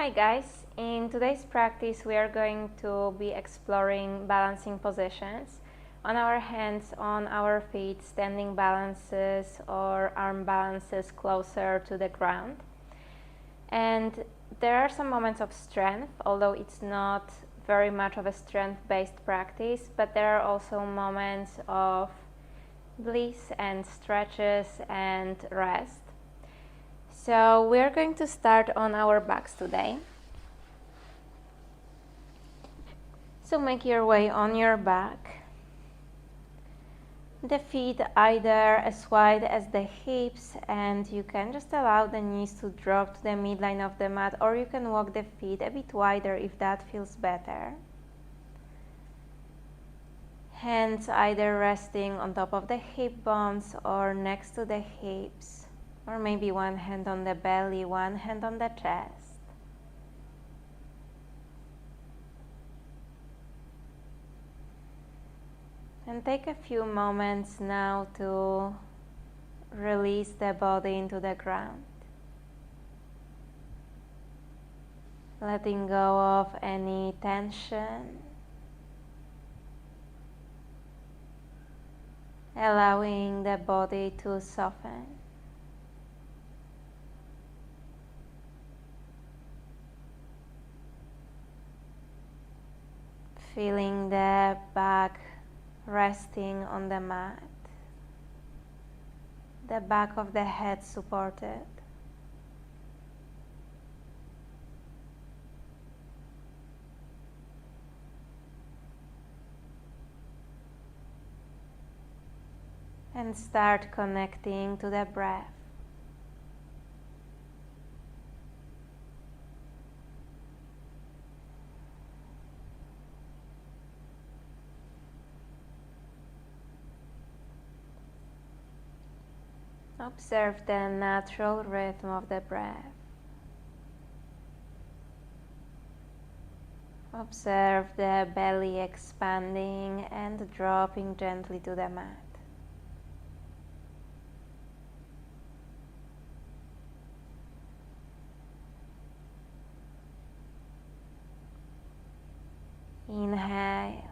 Hi guys, in today's practice we are going to be exploring balancing positions on our hands, on our feet, standing balances or arm balances closer to the ground. And there are some moments of strength, although it's not very much of a strength-based practice, but there are also moments of bliss and stretches and rest. So we're going to start on our backs today. So make your way on your back. The feet either as wide as the hips, and you can just allow the knees to drop to the midline of the mat, or you can walk the feet a bit wider if that feels better. Hands either resting on top of the hip bones or next to the hips. Or maybe one hand on the belly, one hand on the chest. And take a few moments now to release the body into the ground. Letting go of any tension. Allowing the body to soften. Feeling the back resting on the mat, the back of the head supported. And start connecting to the breath. Observe the natural rhythm of the breath. Observe the belly expanding and dropping gently to the mat. Inhale.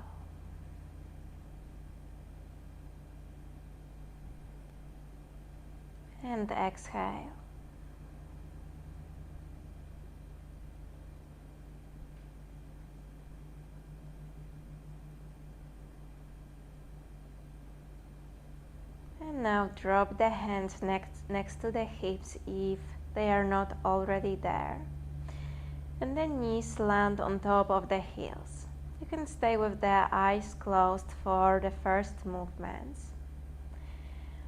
And exhale. And now drop the hands next to the hips if they are not already there. And the knees land on top of the heels. You can stay with the eyes closed for the first movements.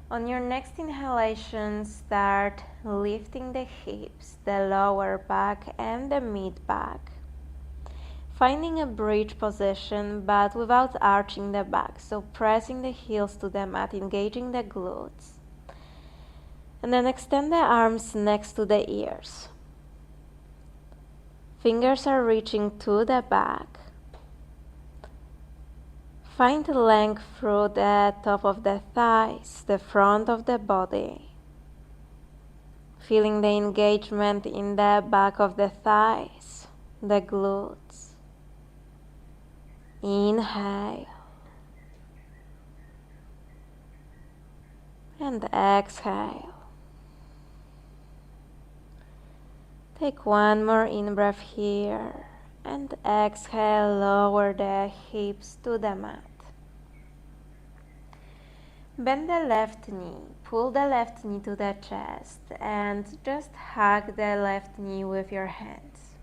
On your next inhalation, start lifting the hips, the lower back and the mid back. Finding a bridge position but without arching the back, so pressing the heels to the mat, engaging the glutes. And then extend the arms next to the ears. Fingers are reaching to the back. Find length through the top of the thighs, the front of the body. Feeling the engagement in the back of the thighs, the glutes. Inhale. And exhale. Take one more in-breath here. And exhale, lower the hips to the mat. Bend the left knee, pull the left knee to the chest and just hug the left knee with your hands.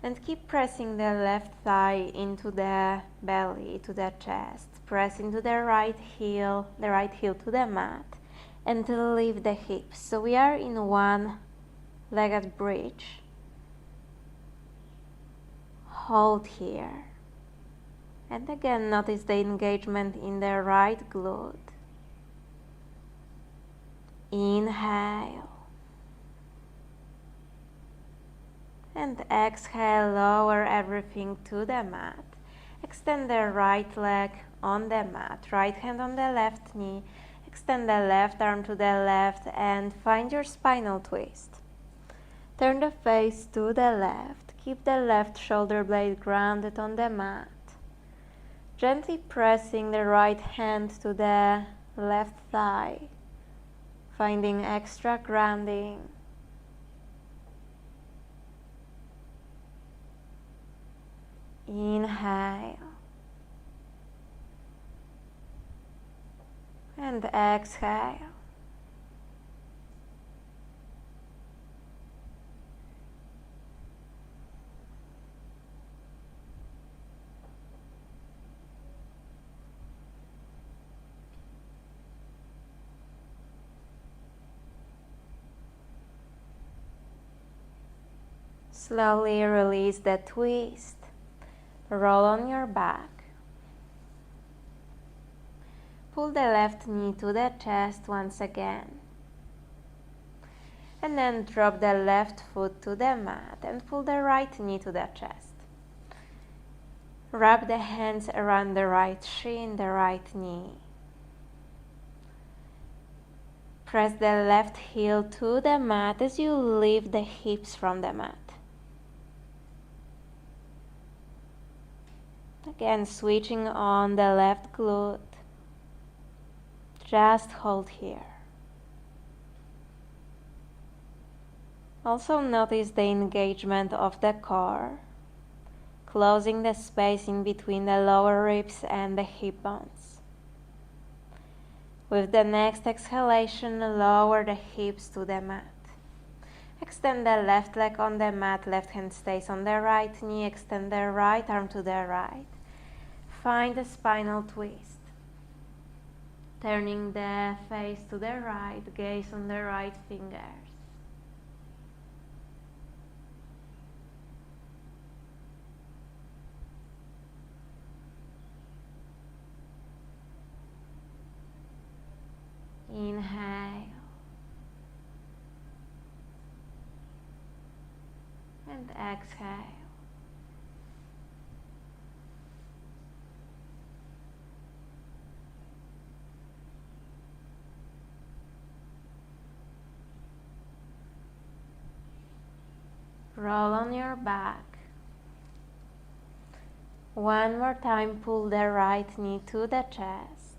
And keep pressing the left thigh into the belly, to the chest. Press into the right heel to the mat and lift the hips. So we are in one-legged bridge. Hold here. And again, notice the engagement in the right glute. Inhale. And exhale, lower everything to the mat. Extend the right leg on the mat, right hand on the left knee. Extend the left arm to the left and find your spinal twist. Turn the face to the left. Keep the left shoulder blade grounded on the mat. Gently pressing the right hand to the left thigh, finding extra grounding. Inhale and exhale. Slowly release the twist. Roll on your back. Pull the left knee to the chest once again. And then drop the left foot to the mat and pull the right knee to the chest. Wrap the hands around the right shin, the right knee. Press the left heel to the mat as you lift the hips from the mat. Again, switching on the left glute. Just hold here. Also notice the engagement of the core, closing the space in between the lower ribs and the hip bones. With the next exhalation, lower the hips to the mat. Extend the left leg on the mat, left hand stays on the right knee, extend the right arm to the right. Find the spinal twist. Turning the face to the right, gaze on the right fingers. Inhale and exhale. Roll on your back. One more time, pull the right knee to the chest,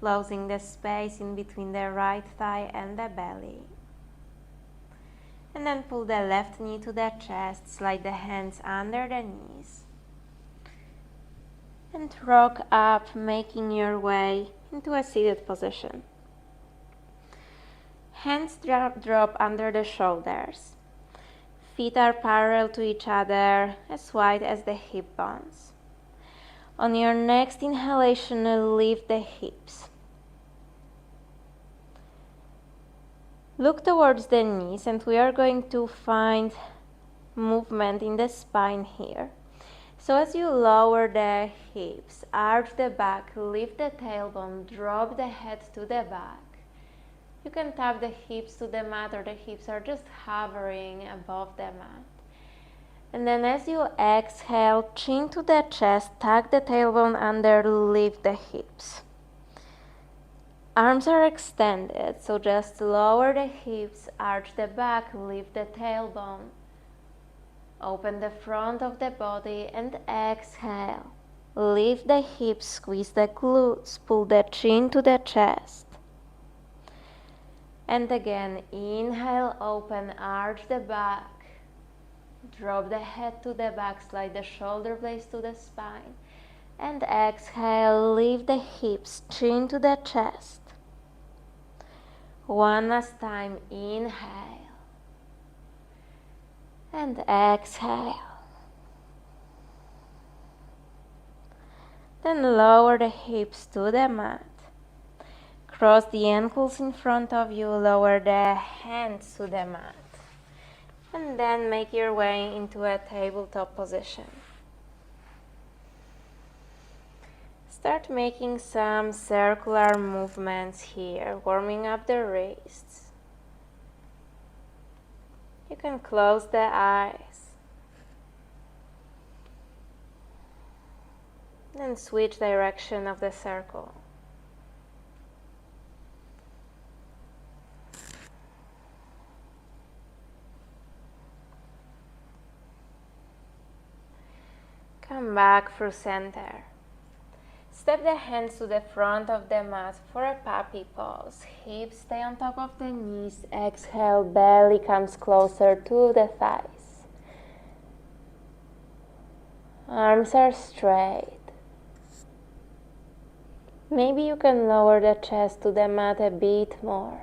closing the space in between the right thigh and the belly. And then pull the left knee to the chest, slide the hands under the knees. And rock up, making your way into a seated position. Hands drop under the shoulders. Feet are parallel to each other, as wide as the hip bones. On your next inhalation, lift the hips. Look towards the knees, and we are going to find movement in the spine here. So as you lower the hips, arch the back, lift the tailbone, drop the head to the back. You can tap the hips to the mat, or the hips are just hovering above the mat. And then as you exhale, chin to the chest, tuck the tailbone under, lift the hips. Arms are extended, so just lower the hips, arch the back, lift the tailbone. Open the front of the body and exhale. Lift the hips, squeeze the glutes, pull the chin to the chest. And again, inhale, open, arch the back. Drop the head to the back, slide the shoulder blades to the spine. And exhale, lift the hips, chin to the chest. One last time, inhale. And exhale. Then lower the hips to the mat. Cross the ankles in front of you, lower the hands to the mat. And then make your way into a tabletop position. Start making some circular movements here, warming up the wrists. You can close the eyes. Then switch direction of the circle. Come back through center. Step the hands to the front of the mat for a puppy pose. Hips stay on top of the knees. Exhale, belly comes closer to the thighs. Arms are straight. Maybe you can lower the chest to the mat a bit more.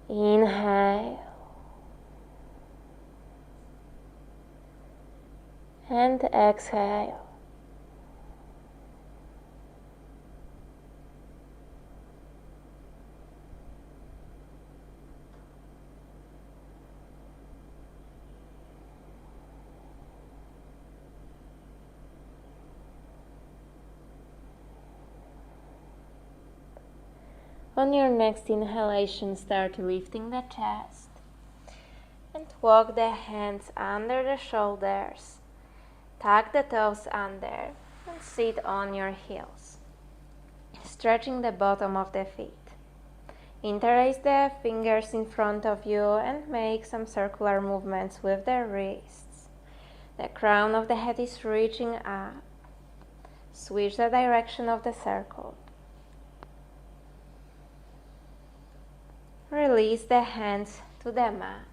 Inhale. And exhale. On your next inhalation, start lifting the chest and walk the hands under the shoulders. Tuck the toes under and sit on your heels, stretching the bottom of the feet. Interlace the fingers in front of you and make some circular movements with the wrists. The crown of the head is reaching up. Switch the direction of the circle. Release the hands to the mat.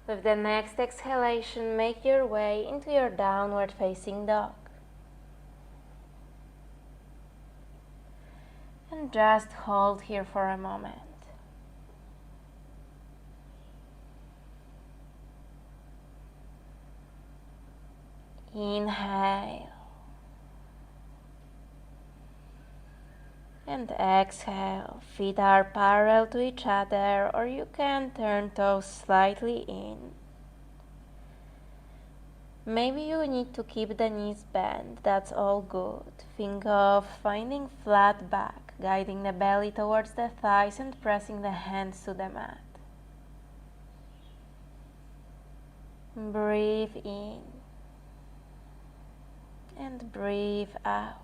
With the next exhalation, make your way into your downward facing dog. And just hold here for a moment. Inhale. And exhale. Feet are parallel to each other, or you can turn toes slightly in. Maybe you need to keep the knees bent, that's all good. Think of finding flat back, guiding the belly towards the thighs and pressing the hands to the mat. Breathe in and breathe out.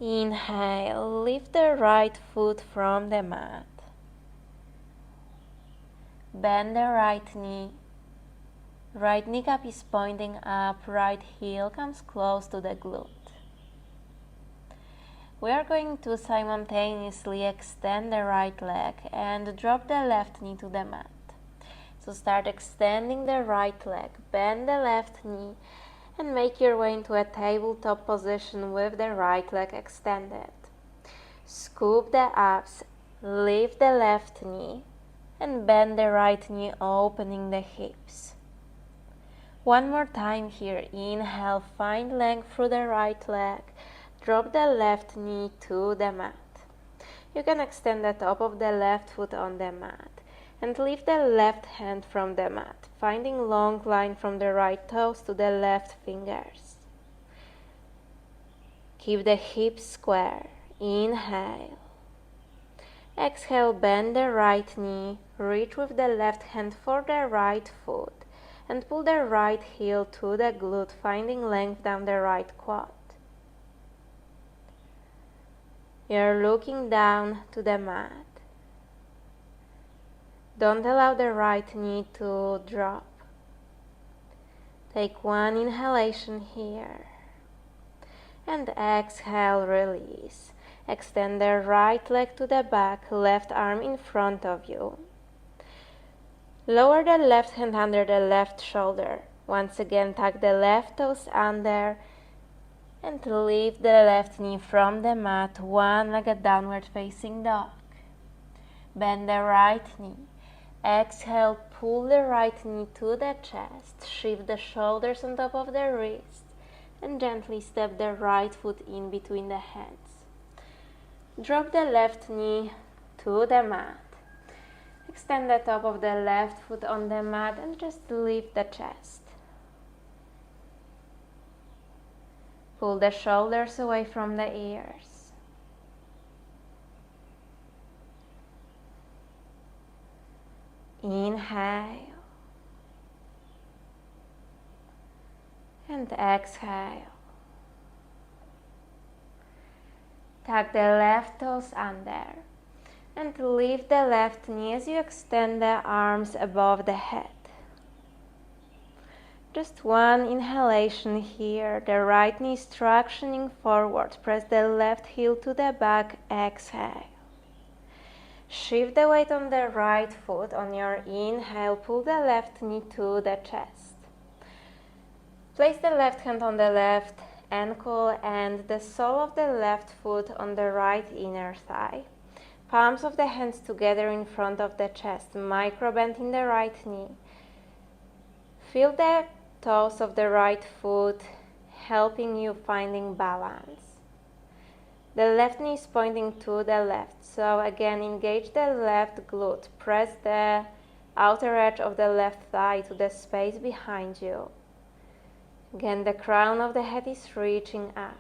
Inhale, lift the right foot from the mat. Bend the right knee. Right kneecap is pointing up, right heel comes close to the glute. We are going to simultaneously extend the right leg and drop the left knee to the mat. So start extending the right leg, bend the left knee, and make your way into a tabletop position with the right leg extended. Scoop the abs, lift the left knee, and bend the right knee, opening the hips. One more time here. Inhale, find length through the right leg. Drop the left knee to the mat. You can extend the top of the left foot on the mat and lift the left hand from the mat, finding long line from the right toes to the left fingers. Keep the hips square. Inhale. Exhale, bend the right knee, reach with the left hand for the right foot, and pull the right heel to the glute, finding length down the right quad. You're looking down to the mat. Don't allow the right knee to drop. Take one inhalation here. And exhale, release. Extend the right leg to the back, left arm in front of you. Lower the left hand under the left shoulder. Once again, tuck the left toes under and lift the left knee from the mat, one-legged downward facing dog. Bend the right knee. Exhale, pull the right knee to the chest, shift the shoulders on top of the wrist, and gently step the right foot in between the hands. Drop the left knee to the mat. Extend the top of the left foot on the mat and just lift the chest. Pull the shoulders away from the ears. Inhale and exhale. Tuck the left toes under and lift the left knee as you extend the arms above the head. Just one inhalation here. The right knee is tractioning forward. Press the left heel to the back. Exhale. Shift the weight on the right foot. On your inhale, pull the left knee to the chest. Place the left hand on the left ankle and the sole of the left foot on the right inner thigh. Palms of the hands together in front of the chest. Micro bend in the right knee. Feel the toes of the right foot helping you finding balance. The left knee is pointing to the left, so again engage the left glute. Press the outer edge of the left thigh to the space behind you. Again, the crown of the head is reaching up.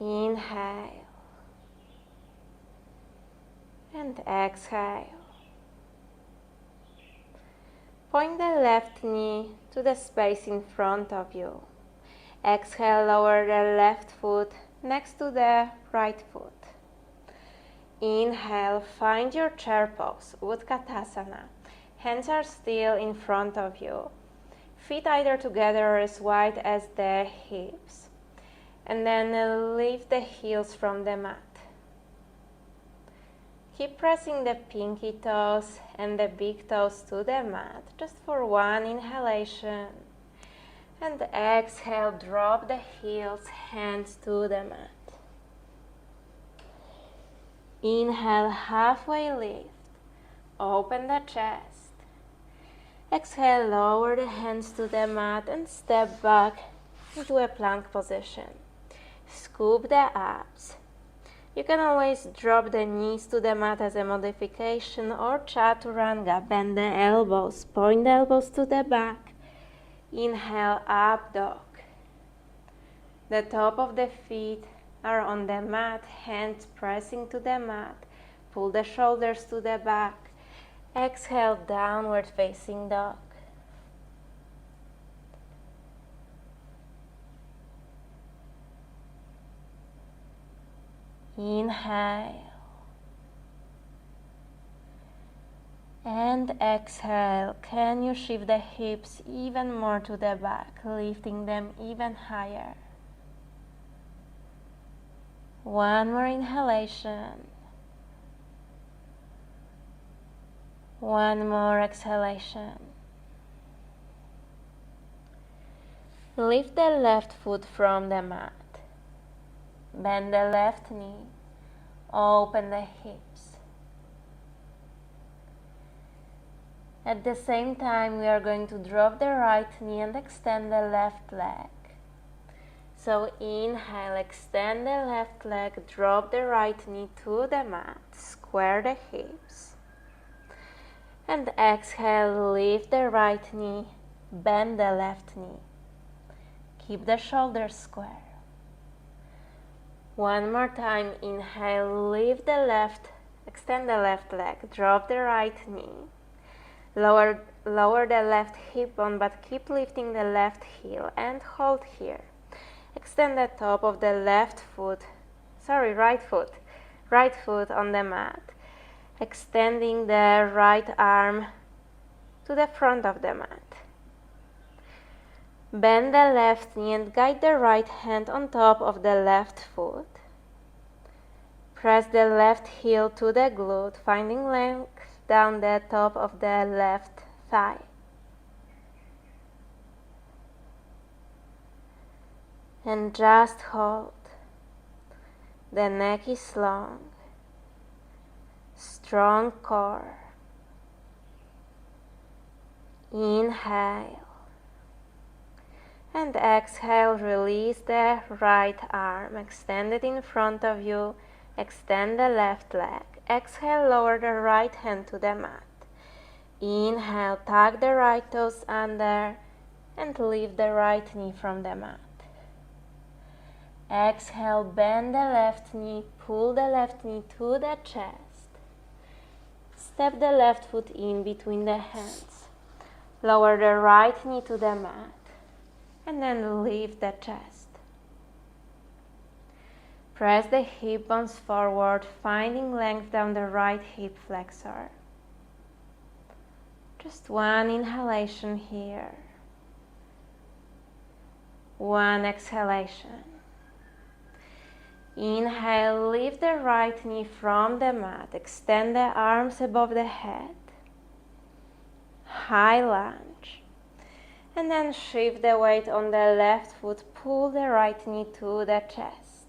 Inhale and exhale. Point the left knee to the space in front of you. Exhale, lower the left foot next to the right foot. Inhale, find your chair pose, Utkatasana. Hands are still in front of you. Feet either together or as wide as the hips. And then lift the heels from the mat. Keep pressing the pinky toes and the big toes to the mat, just for one inhalation. And exhale, drop the heels, hands to the mat. Inhale, halfway lift, open the chest. Exhale, lower the hands to the mat and step back into a plank position. Scoop the abs. You can always drop the knees to the mat as a modification or chaturanga. Bend the elbows, point the elbows to the back. Inhale, up dog. The top of the feet are on the mat, hands pressing to the mat. Pull the shoulders to the back. Exhale, downward facing dog. Inhale and exhale. Can you shift the hips even more to the back, lifting them even higher? One more inhalation. One more exhalation. Lift the left foot from the mat. Bend the left knee, open the hips. At the same time, we are going to drop the right knee and extend the left leg. So inhale, extend the left leg, drop the right knee to the mat, square the hips. And exhale, lift the right knee, bend the left knee. Keep the shoulders square. One more time, inhale, lift the left, extend the left leg, drop the right knee, lower the left hip bone, but keep lifting the left heel and hold here. Extend the top of the right foot on the mat, extending the right arm to the front of the mat. Bend the left knee and guide the right hand on top of the left foot. Press the left heel to the glute, finding length down the top of the left thigh. And just hold. The neck is long. Strong core. Inhale. And exhale, release the right arm, extend it in front of you, extend the left leg. Exhale, lower the right hand to the mat. Inhale, tuck the right toes under and lift the right knee from the mat. Exhale, bend the left knee, pull the left knee to the chest. Step the left foot in between the hands. Lower the right knee to the mat. And then lift the chest. Press the hip bones forward, finding length down the right hip flexor. Just one inhalation here. One exhalation. Inhale, lift the right knee from the mat. Extend the arms above the head. High lunge. And then shift the weight on the left foot. Pull the right knee to the chest.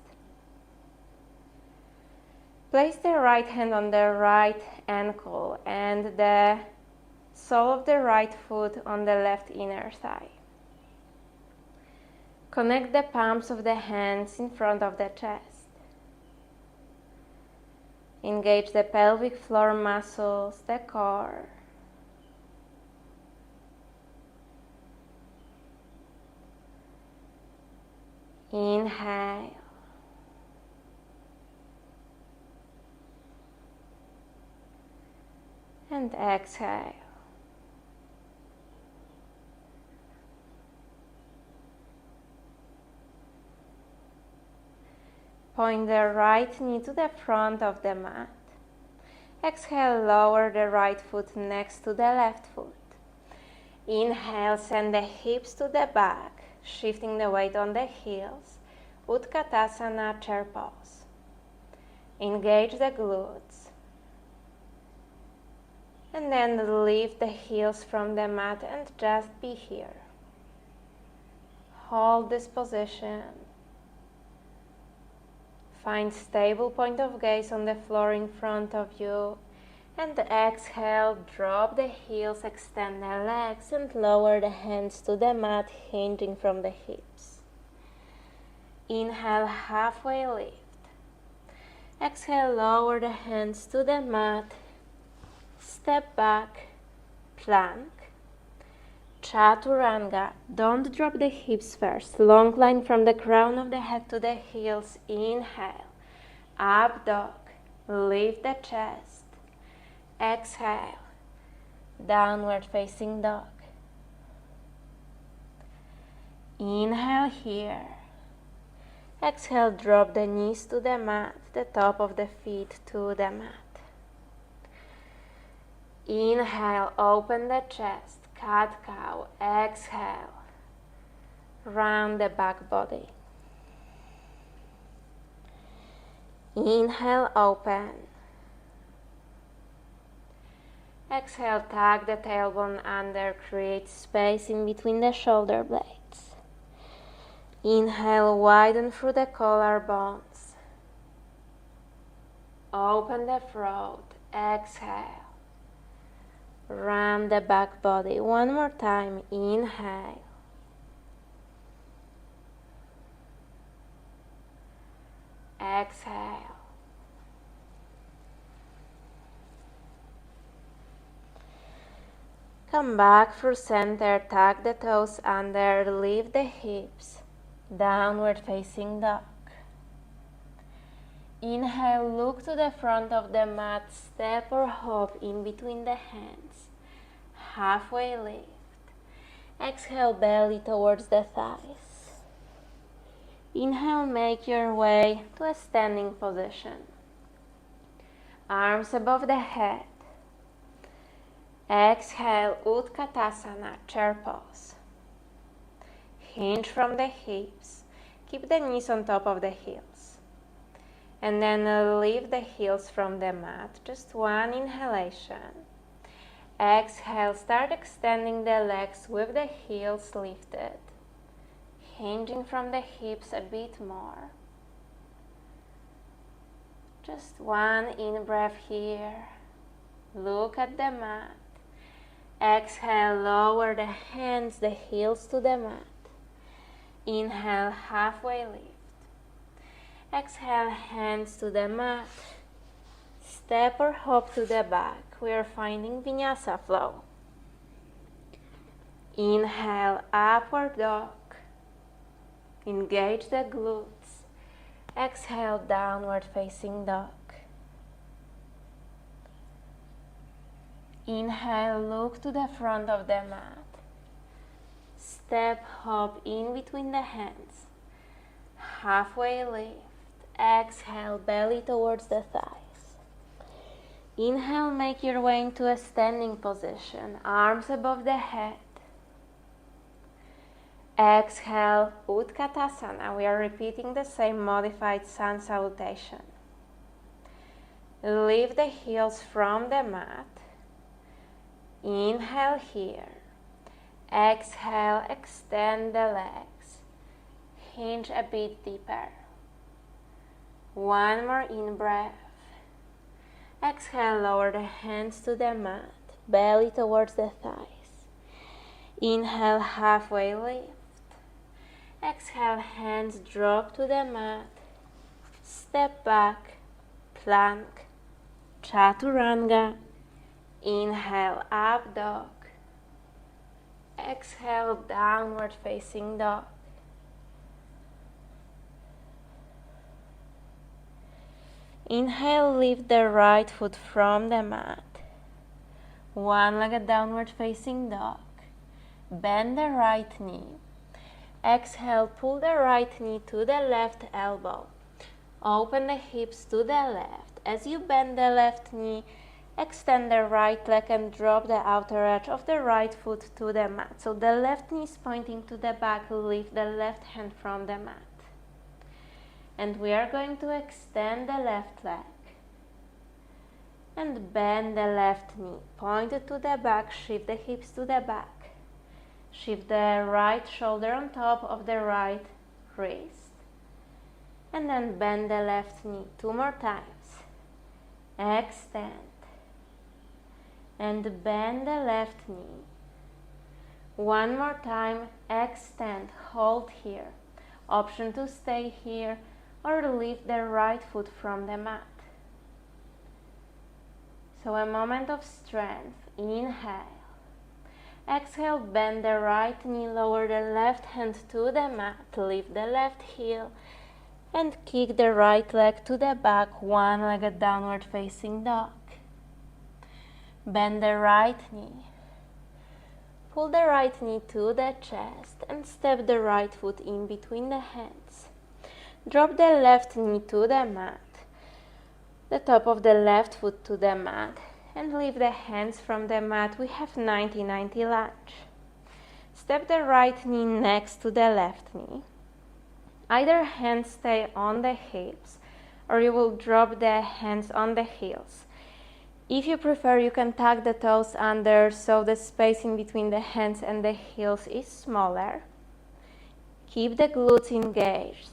Place the right hand on the right ankle and the sole of the right foot on the left inner thigh. Connect the palms of the hands in front of the chest. Engage the pelvic floor muscles, the core. Inhale. And exhale. Point the right knee to the front of the mat. Exhale, lower the right foot next to the left foot. Inhale, send the hips to the back, shifting the weight on the heels. Utkatasana, chair pose. Engage the glutes. And then lift the heels from the mat and just be here. Hold this position. Find stable point of gaze on the floor in front of you. And exhale, drop the heels, extend the legs and lower the hands to the mat, hinging from the hips. Inhale, halfway lift. Exhale, lower the hands to the mat. Step back, plank. Chaturanga. Don't drop the hips first. Long line from the crown of the head to the heels. Inhale. Up dog. Lift the chest. Exhale. Downward facing dog. Inhale here. Exhale, drop the knees to the mat, the top of the feet to the mat. Inhale, open the chest. Cat cow. Exhale. Round the back body. Inhale, open. Exhale, tuck the tailbone under, create space in between the shoulder blades. Inhale, widen through the collarbones. Open the throat. Exhale. Round the back body. One more time. Inhale. Exhale. Come back through center. Tuck the toes under. Lift the hips. Downward facing dog. Inhale, look to the front of the mat, step or hop in between the hands. Halfway lift. Exhale, belly towards the thighs. Inhale, make your way to a standing position. Arms above the head. Exhale, Utkatasana, chair pose. Hinge from the hips. Keep the knees on top of the heels. And then lift the heels from the mat. Just one inhalation. Exhale, start extending the legs with the heels lifted. Hinging from the hips a bit more. Just one in-breath here. Look at the mat. Exhale, lower the hands, the heels to the mat. Inhale, halfway lift. Exhale, hands to the mat. Step or hop to the back. We are finding vinyasa flow. Inhale, upward dog. Engage the glutes. Exhale, downward facing dog. Inhale, look to the front of the mat. Step, hop in between the hands. Halfway lift. Exhale, belly towards the thighs. Inhale, make your way into a standing position, arms above the head. Exhale, Utkatasana. We are repeating the same modified sun salutation. Lift the heels from the mat. Inhale here. Exhale, extend the legs. Hinge a bit deeper. One more in-breath. Exhale, lower the hands to the mat, belly towards the thighs. Inhale, halfway lift. Exhale, hands drop to the mat. Step back, plank, chaturanga. Inhale, up dog. Exhale, downward facing dog. Inhale, lift the right foot from the mat. One-legged downward facing dog. Bend the right knee. Exhale, pull the right knee to the left elbow. Open the hips to the left. As you bend the left knee, extend the right leg and drop the outer edge of the right foot to the mat. So the left knee is pointing to the back. Lift the left hand from the mat. And we are going to extend the left leg. And bend the left knee. Point it to the back. Shift the hips to the back. Shift the right shoulder on top of the right wrist. And then bend the left knee 2 more times. Extend. And bend the left knee. 1 more time. Extend. Hold here. Option to stay here or lift the right foot from the mat. So a moment of strength. Inhale. Exhale, bend the right knee, lower the left hand to the mat, lift the left heel, and kick the right leg to the back, one-legged downward facing dog. Bend the right knee. Pull the right knee to the chest and step the right foot in between the hands. Drop the left knee to the mat, the top of the left foot to the mat, and lift the hands from the mat. We have 90-90 lunge. Step the right knee next to the left knee. Either hand stay on the hips or you will drop the hands on the heels. If you prefer, you can tuck the toes under so the space in between the hands and the heels is smaller. Keep the glutes engaged.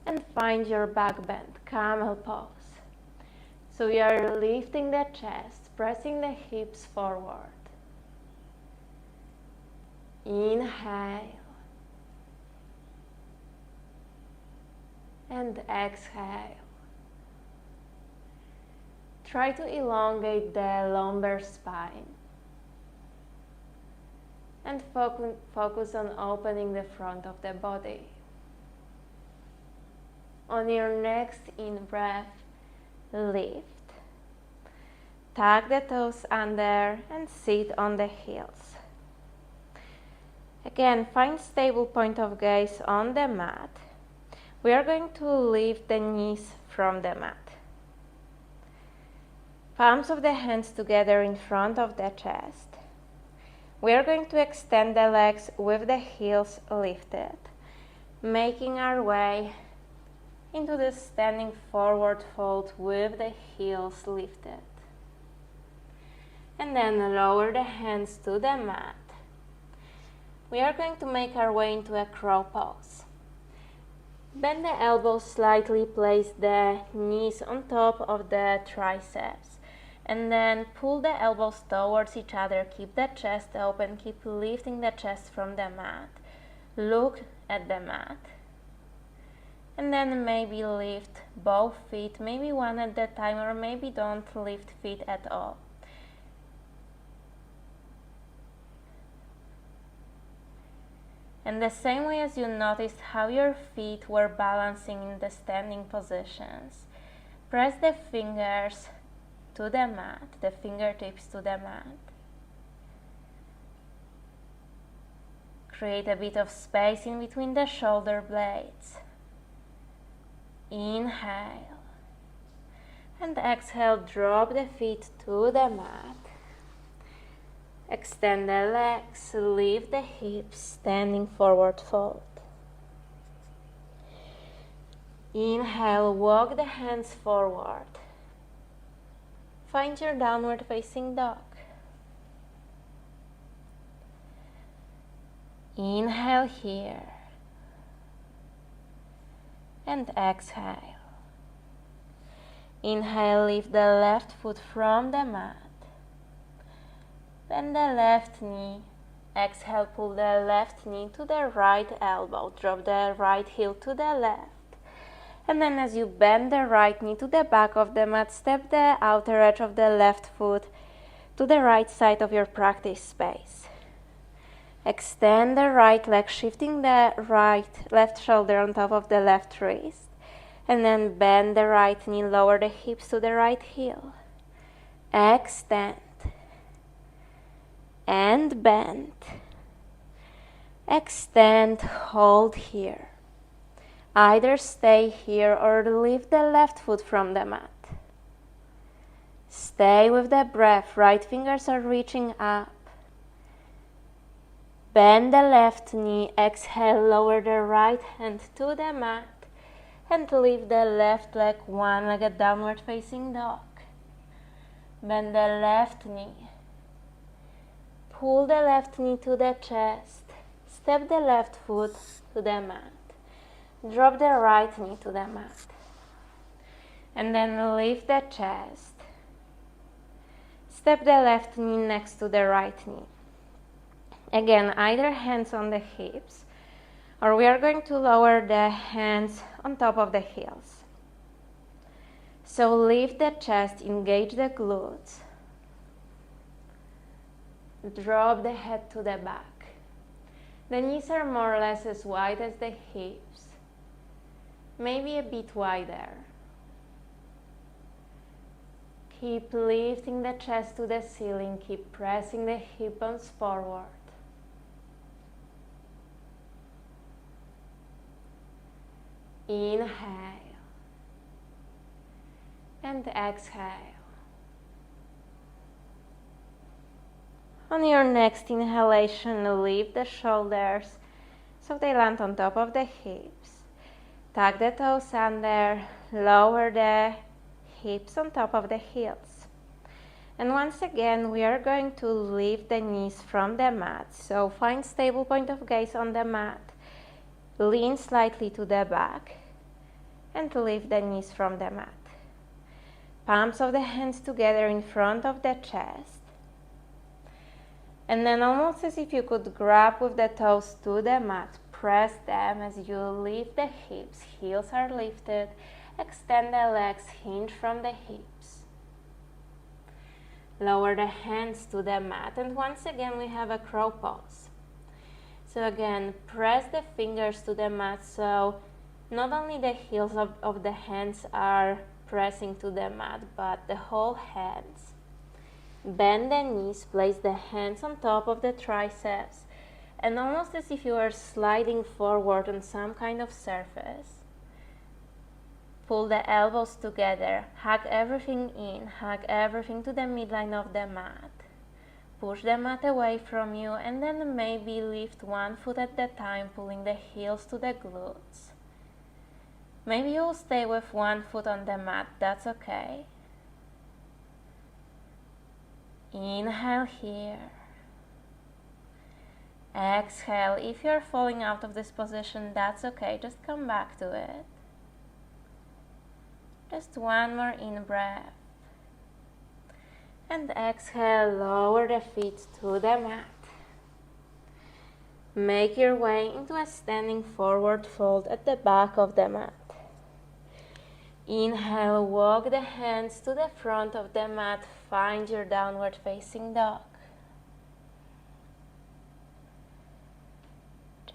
And find your back bend, camel pose. So we are lifting the chest, pressing the hips forward. Inhale. And exhale. Try to elongate the lumbar spine. And focus on opening the front of the body. On your next in-breath, lift. Tuck the toes under and sit on the heels. Again, find stable point of gaze on the mat. We are going to lift the knees from the mat. Palms of the hands together in front of the chest. We are going to extend the legs with the heels lifted, making our way into the standing forward fold with the heels lifted. And then lower the hands to the mat. We are going to make our way into a crow pose. Bend the elbows slightly, place the knees on top of the triceps. And then pull the elbows towards each other. Keep the chest open. Keep lifting the chest from the mat. Look at the mat. And then maybe lift both feet, maybe one at a time, or maybe don't lift feet at all. And the same way as you noticed how your feet were balancing in the standing positions, press the fingers to the mat, the fingertips to the mat. Create a bit of space in between the shoulder blades. Inhale. And exhale, drop the feet to the mat. Extend the legs, lift the hips, standing forward fold. Inhale, walk the hands forward. Find your downward facing dog. Inhale here. And exhale. Inhale, lift the left foot from the mat. Bend the left knee. Exhale, pull the left knee to the right elbow. Drop the right heel to the left. And then as you bend the right knee to the back of the mat, step the outer edge of the left foot to the right side of your practice space. Extend the right leg, shifting the left shoulder on top of the left wrist. And then bend the right knee, lower the hips to the right heel. Extend. And bend. Extend, hold here. Either stay here or lift the left foot from the mat. Stay with the breath, right fingers are reaching up. Bend the left knee, exhale, lower the right hand to the mat and lift the left leg, one-legged downward facing dog. Bend the left knee. Pull the left knee to the chest. Step the left foot to the mat. Drop the right knee to the mat. And then lift the chest. Step the left knee next to the right knee. Again, either hands on the hips, or we are going to lower the hands on top of the heels. So lift the chest, engage the glutes. Drop the head to the back. The knees are more or less as wide as the hips, maybe a bit wider. Keep lifting the chest to the ceiling, keep pressing the hip bones forward. Inhale and exhale. On your next inhalation, lift the shoulders so they land on top of the hips. Tuck the toes under, lower the hips on top of the heels. And once again, we are going to lift the knees from the mat. So find stable point of gaze on the mat. Lean slightly to the back and lift the knees from the mat. Palms of the hands together in front of the chest. And then almost as if you could grab with the toes to the mat, press them as you lift the hips. Heels are lifted. Extend the legs, hinge from the hips. Lower the hands to the mat. And once again, we have a crow pose. So again, press the fingers to the mat so not only the heels of the hands are pressing to the mat, but the whole hands. Bend the knees, place the hands on top of the triceps, and almost as if you are sliding forward on some kind of surface. Pull the elbows together, hug everything in, hug everything to the midline of the mat. Push the mat away from you and then maybe lift one foot at a time, pulling the heels to the glutes. Maybe you'll stay with one foot on the mat, that's okay. Inhale here. Exhale. If you're falling out of this position, that's okay, just come back to it. Just one more in-breath. And exhale, lower the feet to the mat. Make your way into a standing forward fold at the back of the mat. Inhale, walk the hands to the front of the mat. Find your downward facing dog.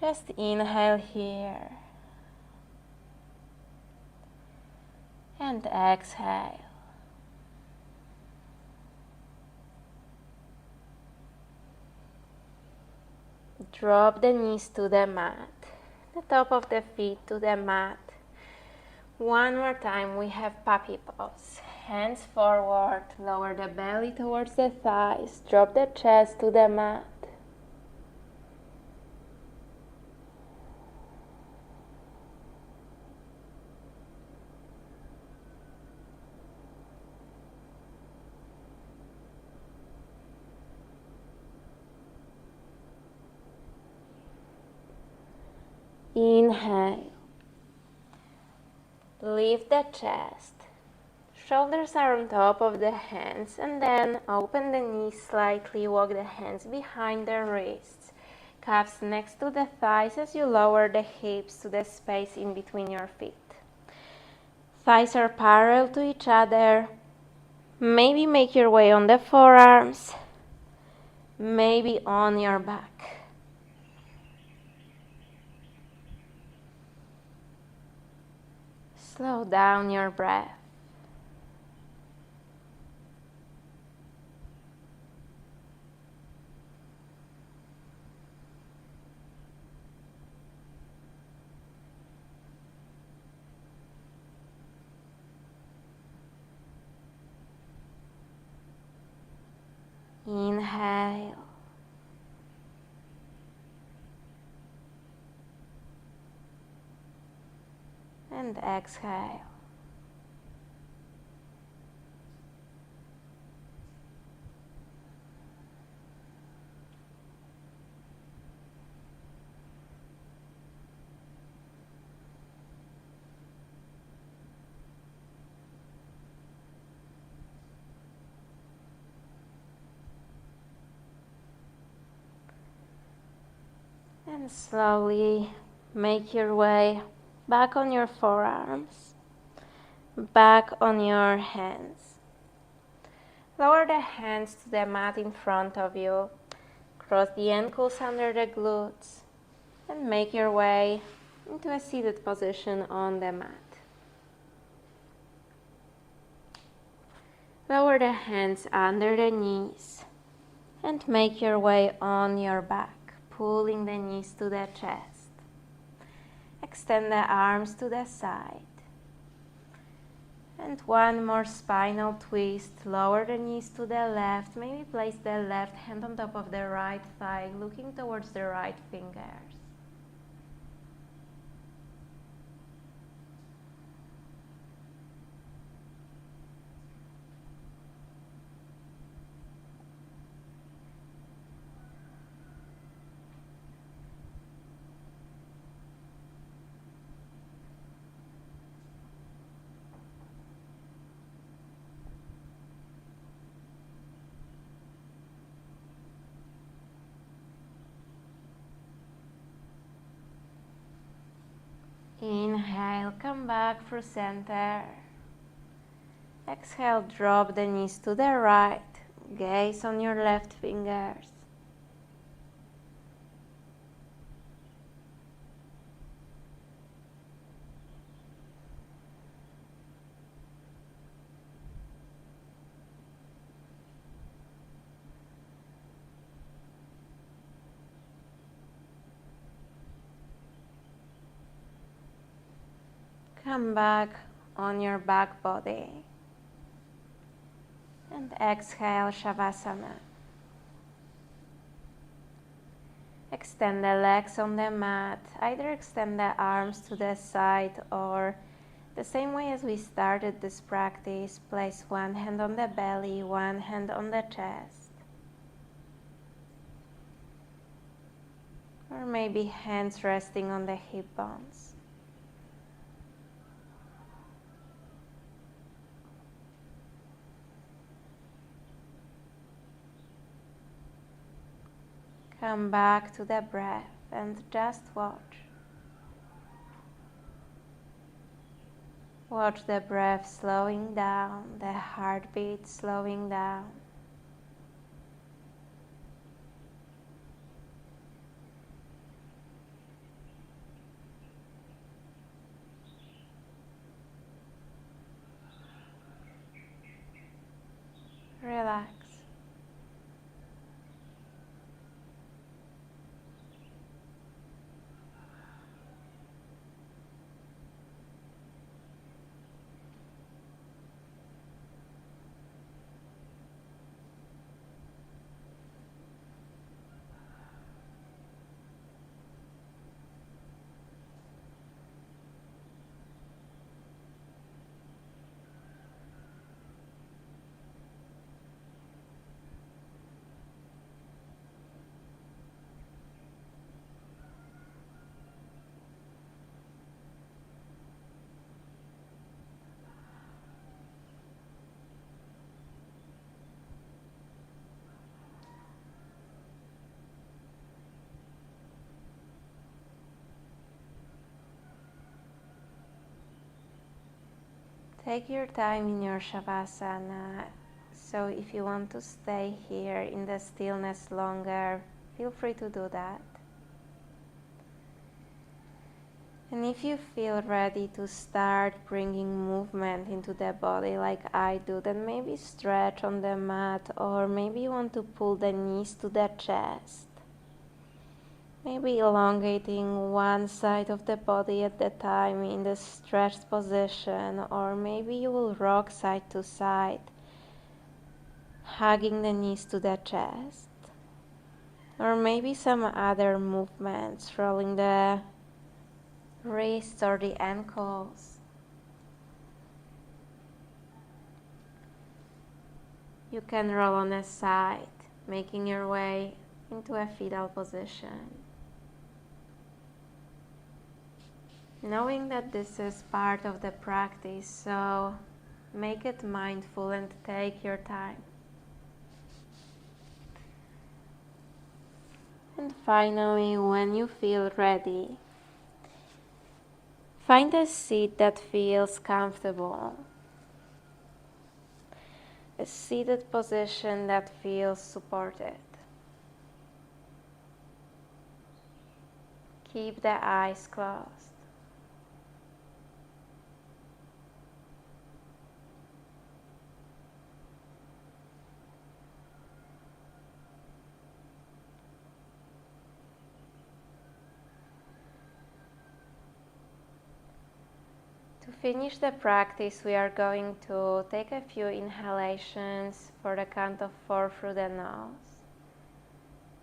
Just inhale here. And exhale. Drop the knees to the mat, the top of the feet to the mat. One more time, we have puppy pose. Hands forward, lower the belly towards the thighs, drop the chest to the mat. Inhale. Lift the chest. Shoulders are on top of the hands, and then open the knees slightly, walk the hands behind the wrists. Calves next to the thighs as you lower the hips to the space in between your feet. Thighs are parallel to each other. Maybe make your way on the forearms, maybe on your back. Slow down your breath. Inhale. And exhale. And slowly make your way back on your forearms, back on your hands. Lower the hands to the mat in front of you. Cross the ankles under the glutes and make your way into a seated position on the mat. Lower the hands under the knees and make your way on your back, pulling the knees to the chest. Extend the arms to the side. And one more spinal twist. Lower the knees to the left. Maybe place the left hand on top of the right thigh, looking towards the right fingers. Inhale, come back through center. Exhale, drop the knees to the right. Gaze on your left fingers. Come back on your back body. And exhale, Shavasana. Extend the legs on the mat. Either extend the arms to the side or the same way as we started this practice, place one hand on the belly, one hand on the chest. Or maybe hands resting on the hip bones. Come back to the breath and just watch. Watch the breath slowing down, the heartbeat slowing down. Relax. Take your time in your Shavasana. So if you want to stay here in the stillness longer, feel free to do that. And if you feel ready to start bringing movement into the body like I do, then maybe stretch on the mat, or maybe you want to pull the knees to the chest. Maybe elongating one side of the body at a time in the stretched position, or maybe you will rock side to side, hugging the knees to the chest. Or maybe some other movements, rolling the wrists or the ankles. You can roll on a side, making your way into a fetal position. Knowing that this is part of the practice, so make it mindful and take your time. And finally, when you feel ready, find a seat that feels comfortable. A seated position that feels supported. Keep the eyes closed. To finish the practice, we are going to take a few inhalations for the count of 4 through the nose.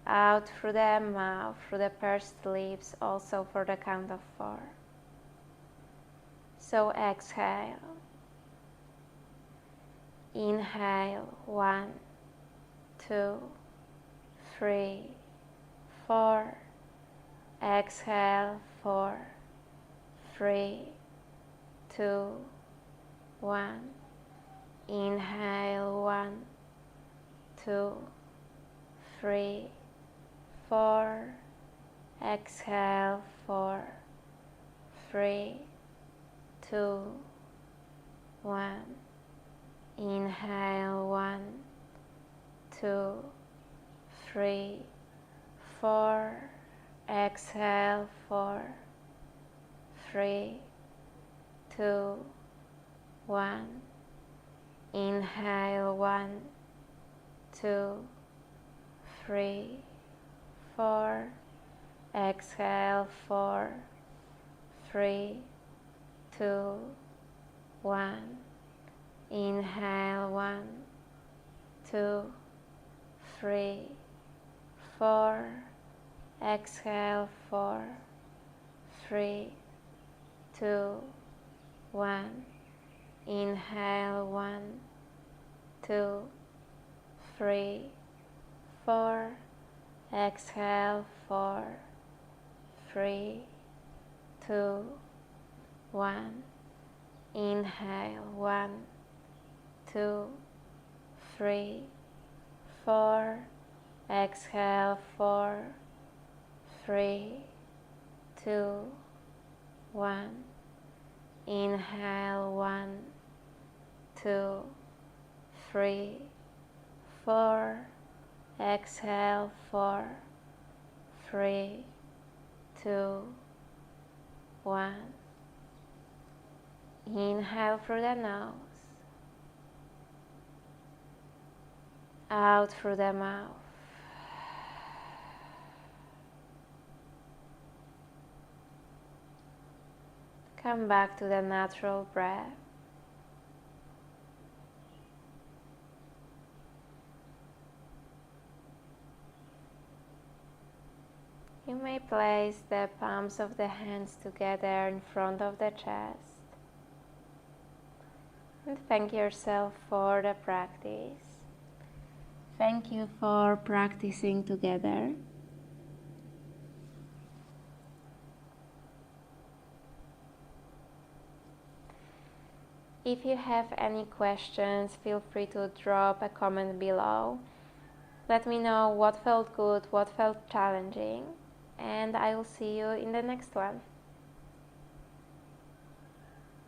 Out through the mouth, through the pursed lips, also for the count of 4. So exhale. Inhale, 1, 2, 3, 4. Exhale, 4, 3, 2, 1. Inhale, 1, 2, 3, 4. Exhale, 4, 3, 2, 1. Inhale, 1, 2, 3, 4. Exhale, 4, 3, 2, 1. Inhale, 1, 2, 3, 4. Exhale, 4, 3, 2, 1. Inhale, 1, 2, 3, 4. Exhale, 4, 3, 2, 1. Inhale, 1, 2, 3, 4. Exhale, 4, 3, 2, 1. Inhale, 1, 2, 3, 4. Exhale, 4, 3, 2, 1. Inhale, 1, 2, 3, 4. Exhale, 4, 3, 2, 1. Inhale through the nose. Out through the mouth. Come back to the natural breath. You may place the palms of the hands together in front of the chest. And thank yourself for the practice. Thank you for practicing together. If you have any questions, feel free to drop a comment below. Let me know what felt good, what felt challenging, and I will see you in the next one.